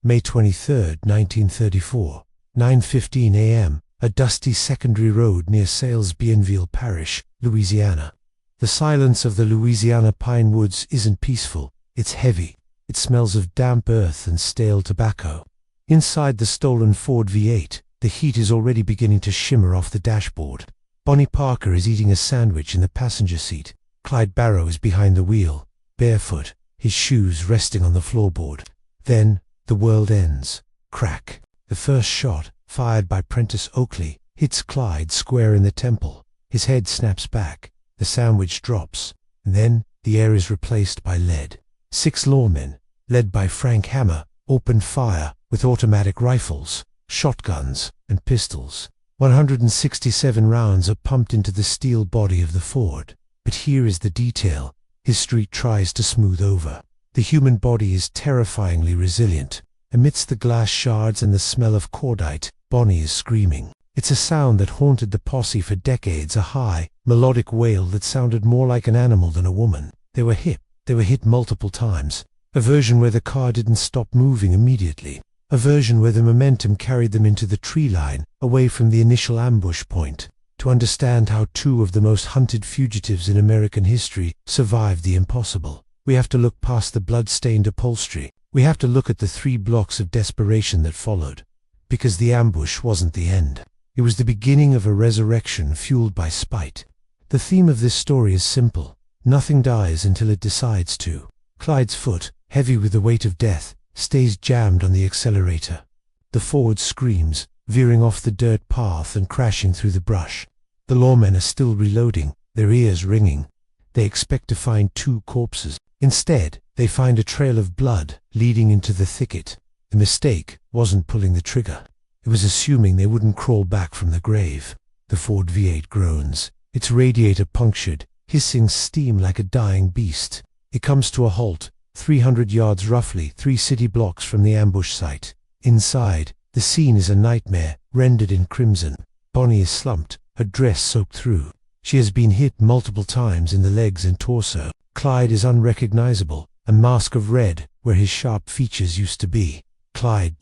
May 23, 1934, 9:15 a.m., a dusty secondary road near Sales-Bienville Parish, Louisiana. The silence of the Louisiana pine woods isn't peaceful, it's heavy. It smells of damp earth and stale tobacco. Inside the stolen Ford V8, the heat is already beginning to shimmer off the dashboard. Bonnie Parker is eating a sandwich in the passenger seat. Clyde Barrow is behind the wheel, barefoot, his shoes resting on the floorboard. Then, the world ends. Crack. The first shot, fired by Prentice Oakley, hits Clyde square in the temple. His head snaps back. The sandwich drops. And then, the air is replaced by lead. 6 lawmen, led by Frank Hammer, opened fire with automatic rifles, shotguns, and pistols. 167 rounds are pumped into the steel body of the Ford. But here is the detail history tries to smooth over. The human body is terrifyingly resilient. Amidst the glass shards and the smell of cordite, Bonnie is screaming. It's a sound that haunted the posse for decades, a high, melodic wail that sounded more like an animal than a woman. They were hit multiple times. A version where the car didn't stop moving immediately. A version where the momentum carried them into the tree line, away from the initial ambush point. To understand how 2 of the most hunted fugitives in American history survived the impossible, we have to look past the blood-stained upholstery. We have to look at the 3 blocks of desperation that followed. Because the ambush wasn't the end. It was the beginning of a resurrection fueled by spite. The theme of this story is simple. Nothing dies until it decides to. Clyde's foot, heavy with the weight of death, stays jammed on the accelerator. The Ford screams, veering off the dirt path and crashing through the brush. The lawmen are still reloading, their ears ringing. They expect to find 2 corpses. Instead, they find a trail of blood leading into the thicket. The mistake wasn't pulling the trigger. It was assuming they wouldn't crawl back from the grave. The Ford V8 groans, its radiator punctured, hissing steam like a dying beast. It comes to a halt, 300 yards roughly, 3 city blocks from the ambush site. Inside, the scene is a nightmare, rendered in crimson. Bonnie is slumped, her dress soaked through. She has been hit multiple times in the legs and torso. Clyde is unrecognizable, a mask of red where his sharp features used to be. Clyde ...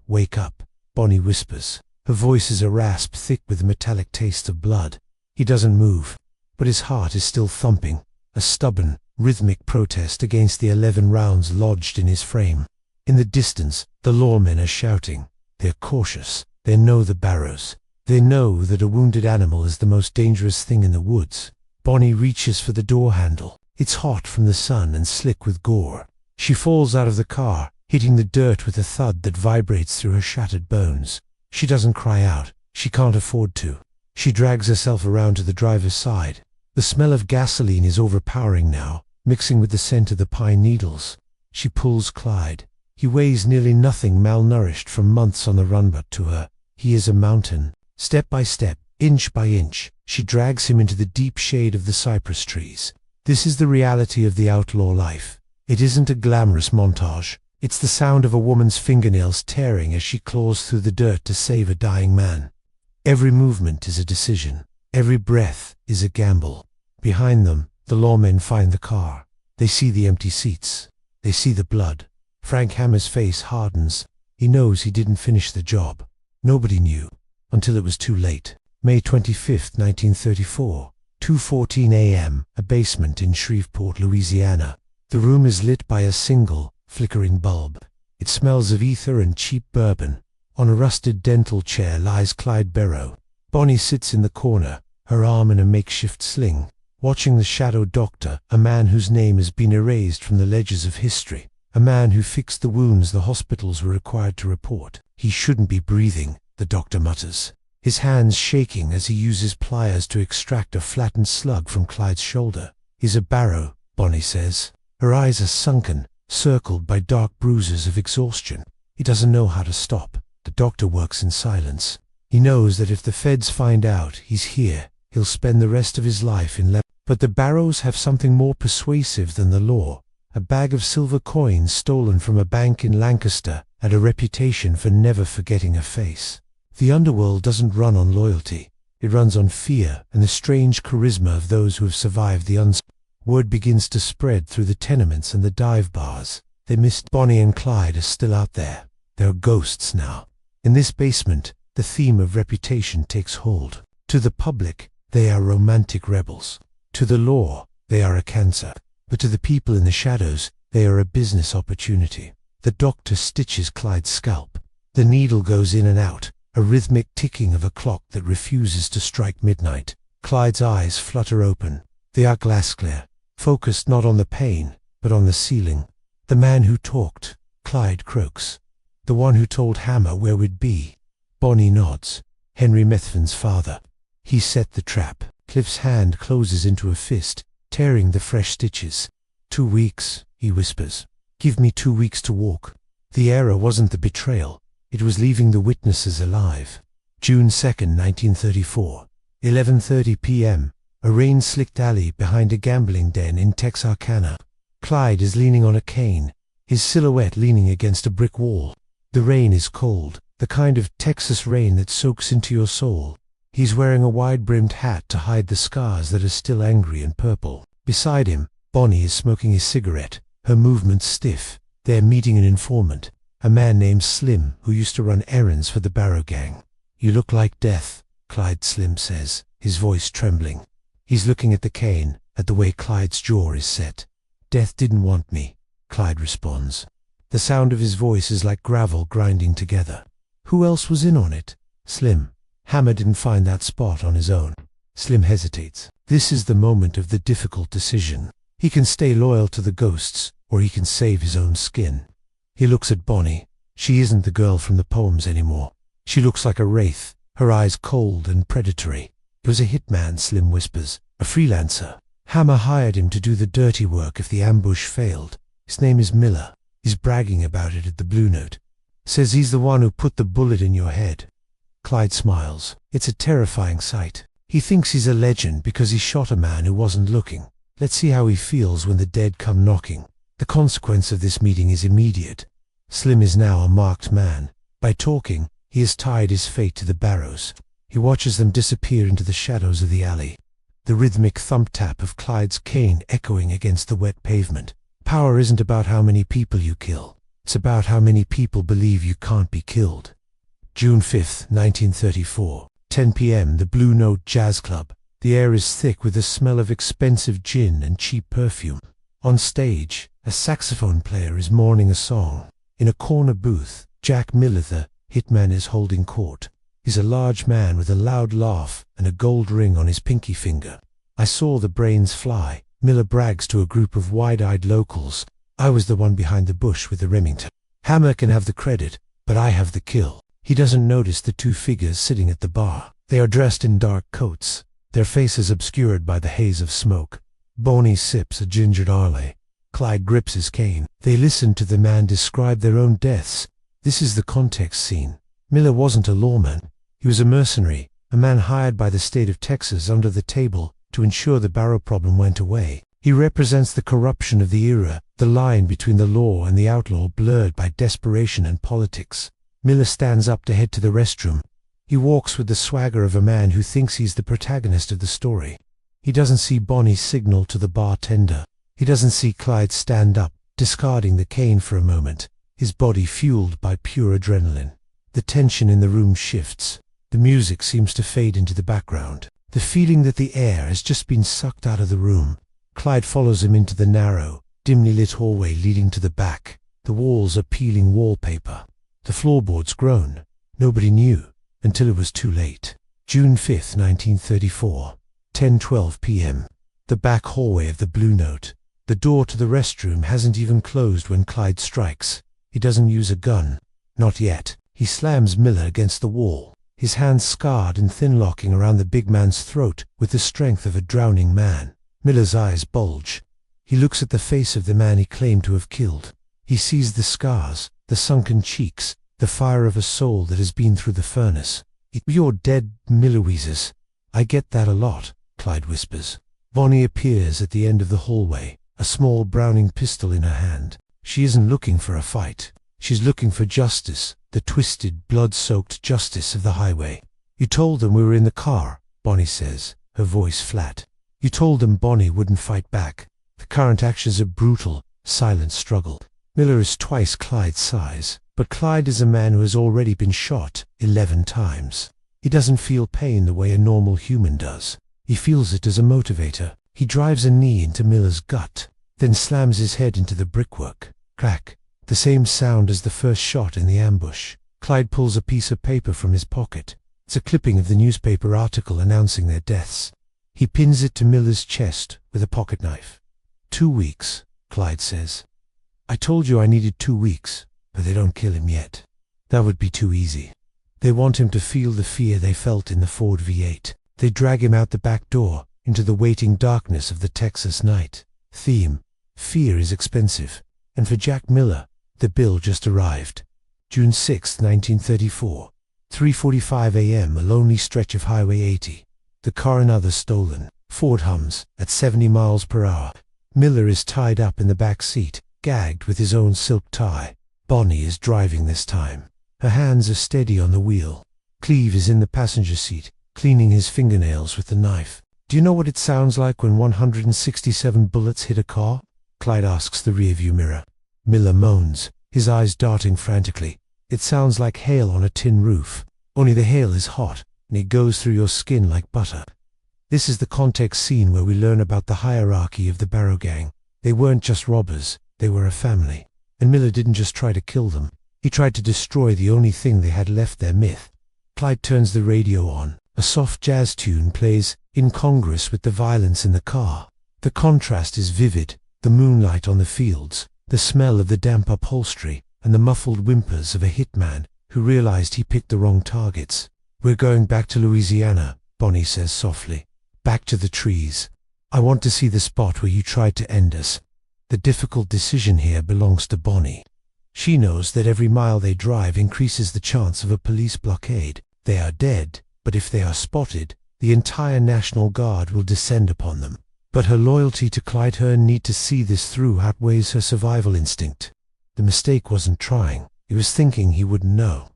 wake up. Bonnie whispers. Her voice is a rasp thick with a metallic taste of blood. He doesn't move, but his heart is still thumping, a stubborn, rhythmic protest against the 11 rounds lodged in his frame. In the distance, the lawmen are shouting. They're cautious. They know the Barrows. They know that a wounded animal is the most dangerous thing in the woods. Bonnie reaches for the door handle. It's hot from the sun and slick with gore. She falls out of the car, hitting the dirt with a thud that vibrates through her shattered bones. She doesn't cry out. She can't afford to. She drags herself around to the driver's side. The smell of gasoline is overpowering now, mixing with the scent of the pine needles. She pulls Clyde. He weighs nearly nothing, malnourished from months on the run, but to her, he is a mountain. Step by step, inch by inch, she drags him into the deep shade of the cypress trees. This is the reality of the outlaw life. It isn't a glamorous montage. It's the sound of a woman's fingernails tearing as she claws through the dirt to save a dying man. Every movement is a decision. Every breath is a gamble. Behind them, the lawmen find the car. They see the empty seats. They see the blood. Frank Hammer's face hardens. He knows he didn't finish the job. Nobody knew, until it was too late. May 25, 1934, 2:14 a.m., a basement in Shreveport, Louisiana. The room is lit by a single, flickering bulb. It smells of ether and cheap bourbon. On a rusted dental chair lies Clyde Barrow. Bonnie sits in the corner, her arm in a makeshift sling, watching the shadow doctor, a man whose name has been erased from the ledgers of history, a man who fixed the wounds the hospitals were required to report. He shouldn't be breathing, the doctor mutters, his hands shaking as he uses pliers to extract a flattened slug from Clyde's shoulder. He's a Barrow, Bonnie says. Her eyes are sunken, circled by dark bruises of exhaustion. He doesn't know how to stop. The doctor works in silence. He knows that if the feds find out he's here, he'll spend the rest of his life in But the Barrows have something more persuasive than the law. A bag of silver coins stolen from a bank in Lancaster, and a reputation for never forgetting a face. The underworld doesn't run on loyalty. It runs on fear and the strange charisma of those who have survived the Word begins to spread through the tenements and the dive bars. They missed Bonnie and Clyde are still out there. They're ghosts now. In this basement, the theme of reputation takes hold. To the public, they are romantic rebels. To the law, they are a cancer. But to the people in the shadows, they are a business opportunity. The doctor stitches Clyde's scalp. The needle goes in and out, a rhythmic ticking of a clock that refuses to strike midnight. Clyde's eyes flutter open. They are glass clear, focused not on the pain, but on the ceiling. The man who talked, Clyde croaks. The one who told Hammer where we'd be. Bonnie nods. Henry Methven's father. He set the trap. Cliff's hand closes into a fist, tearing the fresh stitches. 2 weeks, he whispers. Give me 2 weeks to walk. The error wasn't the betrayal. It was leaving the witnesses alive. June 2nd, 1934. 11:30 p.m. A rain-slicked alley behind a gambling den in Texarkana. Clyde is leaning on a cane, his silhouette leaning against a brick wall. The rain is cold, the kind of Texas rain that soaks into your soul. He's wearing a wide-brimmed hat to hide the scars that are still angry and purple. Beside him, Bonnie is smoking his cigarette, her movements stiff. They're meeting an informant, a man named Slim who used to run errands for the Barrow Gang. You look like death, Clyde, Slim says, his voice trembling. He's looking at the cane, at the way Clyde's jaw is set. Death didn't want me, Clyde responds. The sound of his voice is like gravel grinding together. Who else was in on it? Slim. Hammer didn't find that spot on his own. Slim hesitates. This is the moment of the difficult decision. He can stay loyal to the ghosts, or he can save his own skin. He looks at Bonnie. She isn't the girl from the poems anymore. She looks like a wraith, her eyes cold and predatory. It was a hitman, Slim whispers. A freelancer. Hammer hired him to do the dirty work if the ambush failed. His name is Miller. He's bragging about it at the Blue Note. Says he's the one who put the bullet in your head. Clyde smiles. It's a terrifying sight. He thinks he's a legend because he shot a man who wasn't looking. Let's see how he feels when the dead come knocking. The consequence of this meeting is immediate. Slim is now a marked man. By talking, he has tied his fate to the Barrows. He watches them disappear into the shadows of the alley. The rhythmic thump-tap of Clyde's cane echoing against the wet pavement. Power isn't about how many people you kill. It's about how many people believe you can't be killed. June 5th, 1934. 10 p.m. The Blue Note Jazz Club. The air is thick with the smell of expensive gin and cheap perfume. On stage, a saxophone player is mourning a song. In a corner booth, Jack Miller, the Hitman, is holding court. He's a large man with a loud laugh and a gold ring on his pinky finger. I saw the brains fly. Miller brags to a group of wide-eyed locals. I was the one behind the bush with the Remington. Hammer can have the credit, but I have the kill. He doesn't notice the two figures sitting at the bar. They are dressed in dark coats, their faces obscured by the haze of smoke. Bonnie sips a gingered Arley. Clyde grips his cane. They listen to the man describe their own deaths. This is the context scene. Miller wasn't a lawman. He was a mercenary, a man hired by the state of Texas under the table to ensure the Barrow problem went away. He represents the corruption of the era, the line between the law and the outlaw blurred by desperation and politics. Miller stands up to head to the restroom. He walks with the swagger of a man who thinks he's the protagonist of the story. He doesn't see Bonnie signal to the bartender. He doesn't see Clyde stand up, discarding the cane for a moment, his body fueled by pure adrenaline. The tension in the room shifts. The music seems to fade into the background. The feeling that the air has just been sucked out of the room. Clyde follows him into the narrow, dimly lit hallway leading to the back. The walls are peeling wallpaper. The floorboards groan. Nobody knew, until it was too late. June 5th, 1934. 10:12 p.m. The back hallway of the Blue Note. The door to the restroom hasn't even closed when Clyde strikes. He doesn't use a gun. Not yet. He slams Miller against the wall, his hands scarred and thin-locking around the big man's throat with the strength of a drowning man. Miller's eyes bulge. He looks at the face of the man he claimed to have killed. He sees the scars, the sunken cheeks, the fire of a soul that has been through the furnace. "You're dead," Miller wheezes. "I get that a lot," Clyde whispers. Bonnie appears at the end of the hallway, a small Browning pistol in her hand. She isn't looking for a fight. She's looking for justice, the twisted, blood-soaked justice of the highway. "You told them we were in the car," Bonnie says, her voice flat. "You told them Bonnie wouldn't fight back. The current actions are brutal." Silence struggled. Miller is twice Clyde's size, but Clyde is a man who has already been shot 11 times. He doesn't feel pain the way a normal human does. He feels it as a motivator. He drives a knee into Miller's gut, then slams his head into the brickwork. Crack. The same sound as the first shot in the ambush. Clyde pulls a piece of paper from his pocket. It's a clipping of the newspaper article announcing their deaths. He pins it to Miller's chest with a pocket knife. 2 weeks, Clyde says. I told you I needed 2 weeks, but they don't kill him yet. That would be too easy. They want him to feel the fear they felt in the Ford V8. They drag him out the back door into the waiting darkness of the Texas night. Theme: fear is expensive. And for Jack Miller, the bill just arrived. June 6, 1934. 3:45 a.m. A lonely stretch of Highway 80. The car and others stolen. Ford hums at 70 miles per hour. Miller is tied up in the back seat, gagged with his own silk tie. Bonnie is driving this time. Her hands are steady on the wheel. Cleve is in the passenger seat, cleaning his fingernails with the knife. Do you know what it sounds like when 167 bullets hit a car? Clyde asks the rearview mirror. Miller moans, his eyes darting frantically. It sounds like hail on a tin roof. Only the hail is hot, and it goes through your skin like butter. This is the context scene where we learn about the hierarchy of the Barrow Gang. They weren't just robbers, they were a family. And Miller didn't just try to kill them. He tried to destroy the only thing they had left, their myth. Clyde turns the radio on. A soft jazz tune plays, incongruous with the violence in the car. The contrast is vivid, the moonlight on the fields, the smell of the damp upholstery, and the muffled whimpers of a hitman who realized he picked the wrong targets. We're going back to Louisiana, Bonnie says softly. Back to the trees. I want to see the spot where you tried to end us. The difficult decision here belongs to Bonnie. She knows that every mile they drive increases the chance of a police blockade. They are dead, but if they are spotted, the entire National Guard will descend upon them. But her loyalty to Clyde, her need to see this through, outweighs her survival instinct. The mistake wasn't trying, it was thinking he wouldn't know.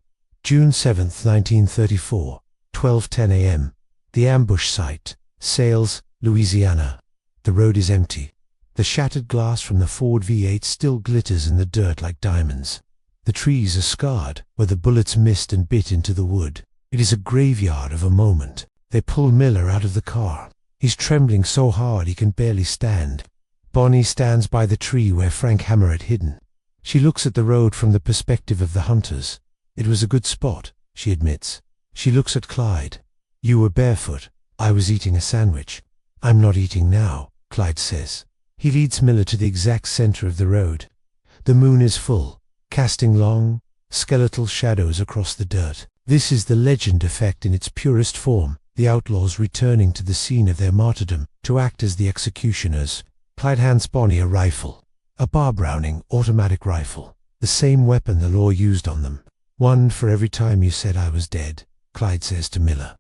June 7, 1934, 12:10 a.m. The ambush site, Sales, Louisiana. The road is empty. The shattered glass from the Ford V8 still glitters in the dirt like diamonds. The trees are scarred, where the bullets missed and bit into the wood. It is a graveyard of a moment. They pull Miller out of the car. He's trembling so hard he can barely stand. Bonnie stands by the tree where Frank Hammer had hidden. She looks at the road from the perspective of the hunters. It was a good spot, she admits. She looks at Clyde. You were barefoot. I was eating a sandwich. I'm not eating now, Clyde says. He leads Miller to the exact center of the road. The moon is full, casting long, skeletal shadows across the dirt. This is the legend effect in its purest form, the outlaws returning to the scene of their martyrdom to act as the executioners. Clyde hands Bonnie a rifle, a Bar Browning automatic rifle, the same weapon the law used on them. One for every time you said I was dead, Clyde says to Miller.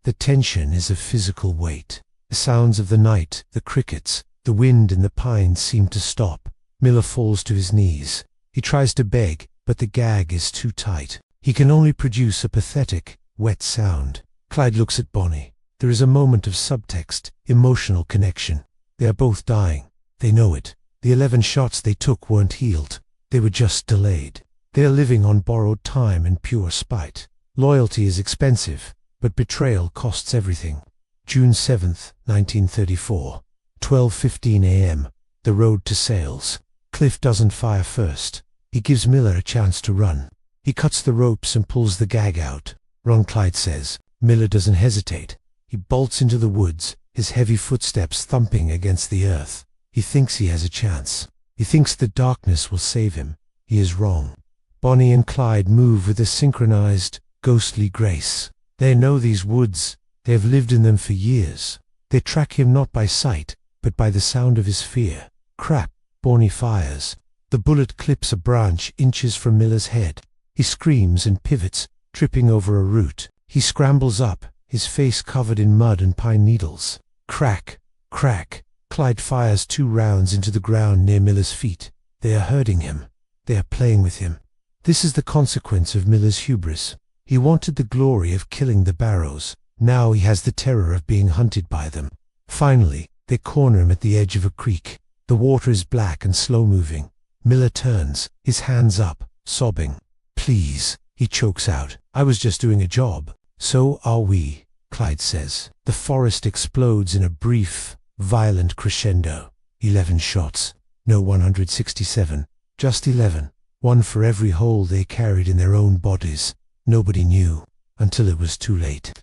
The tension is of physical weight. The sounds of the night, the crickets, the wind in the pines seem to stop. Miller falls to his knees. He tries to beg, but the gag is too tight. He can only produce a pathetic, wet sound. Clyde looks at Bonnie. There is a moment of subtext, emotional connection. They are both dying. They know it. The 11 shots they took weren't healed. They were just delayed. They are living on borrowed time and pure spite. Loyalty is expensive, but betrayal costs everything. June 7th, 1934. 12:15 a.m. The road to Sales. Cliff doesn't fire first. He gives Miller a chance to run. He cuts the ropes and pulls the gag out. Run, Clyde says. Miller doesn't hesitate. He bolts into the woods, his heavy footsteps thumping against the earth. He thinks he has a chance. He thinks the darkness will save him. He is wrong. Bonnie and Clyde move with a synchronized, ghostly grace. They know these woods. They have lived in them for years. They track him not by sight, but by the sound of his fear. Crack! Bonnie fires. The bullet clips a branch inches from Miller's head. He screams and pivots, tripping over a root. He scrambles up, his face covered in mud and pine needles. Crack! Crack! Clyde fires 2 rounds into the ground near Miller's feet. They are hurting him. They are playing with him. This is the consequence of Miller's hubris. He wanted the glory of killing the Barrows. Now he has the terror of being hunted by them. Finally, they corner him at the edge of a creek. The water is black and slow-moving. Miller turns, his hands up, sobbing. "Please," he chokes out. "I was just doing a job." "So are we," Clyde says. The forest explodes in a brief, violent crescendo. 11 shots. No 167. Just 11. One for every hole they carried in their own bodies. Nobody knew, until it was too late.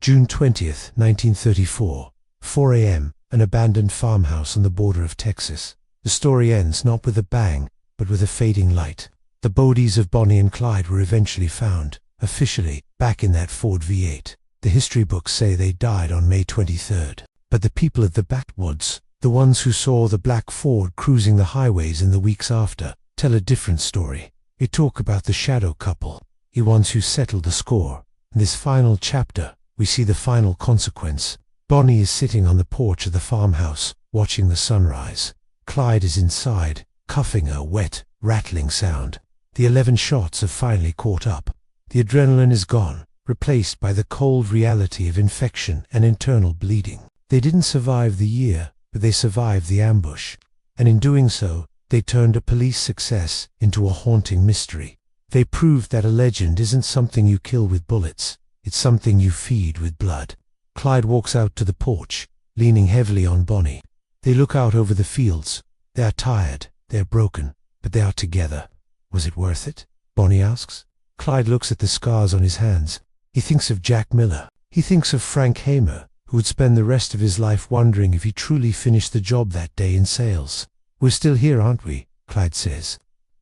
June 20th, 1934. 4 a.m., an abandoned farmhouse on the border of Texas. The story ends not with a bang, but with a fading light. The bodies of Bonnie and Clyde were eventually found, officially, back in that Ford V8. The history books say they died on May 23rd. But the people of the backwoods, the ones who saw the black Ford cruising the highways in the weeks after, tell a different story. They talk about the shadow couple, the ones who settled the score. In this final chapter, we see the final consequence. Bonnie is sitting on the porch of the farmhouse, watching the sunrise. Clyde is inside, coughing a wet, rattling sound. The 11 shots have finally caught up. The adrenaline is gone, replaced by the cold reality of infection and internal bleeding. They didn't survive the year, but they survived the ambush. And in doing so, they turned a police success into a haunting mystery. They proved that a legend isn't something you kill with bullets, it's something you feed with blood. Clyde walks out to the porch, leaning heavily on Bonnie. They look out over the fields. They are tired, they're broken, but they are together. "Was it worth it?" Bonnie asks. Clyde looks at the scars on his hands. He thinks of Jack Miller. He thinks of Frank Hamer, who would spend the rest of his life wondering if he truly finished the job that day in sales. "We're still here, aren't we?" Clyde says.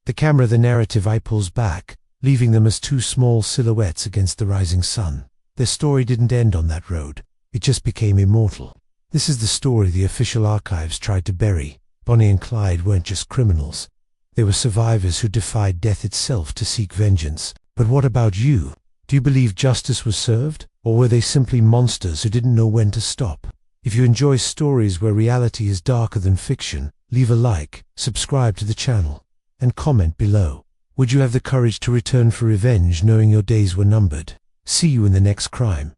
The camera, the narrative eye pulls back, leaving them as two small silhouettes against the rising sun. Their story didn't end on that road. It just became immortal. This is the story the official archives tried to bury. Bonnie and Clyde weren't just criminals. They were survivors who defied death itself to seek vengeance. But what about you? Do you believe justice was served? Or were they simply monsters who didn't know when to stop? If you enjoy stories where reality is darker than fiction, leave a like, subscribe to the channel, and comment below. Would you have the courage to return for revenge knowing your days were numbered? See you in the next crime.